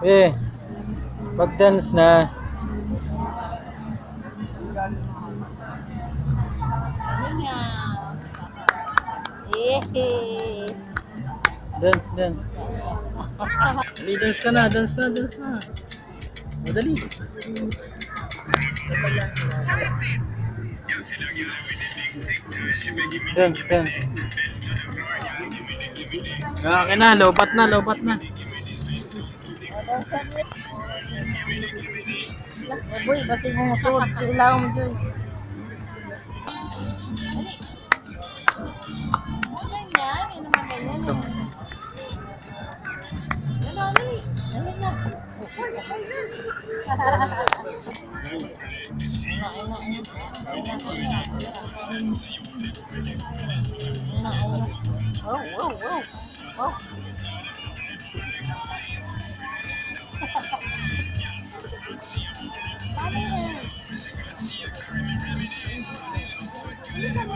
Eh, pag-dance na. Eh. Dance, dance. Dali, dance ka na, dance na, dance na. Madali. Dance, dance. Okay na, lobat na, lobat na. Boy, basi mo motor. Ilaw mo doy. Ito. Dali na. Wow, wow, wow. Wow.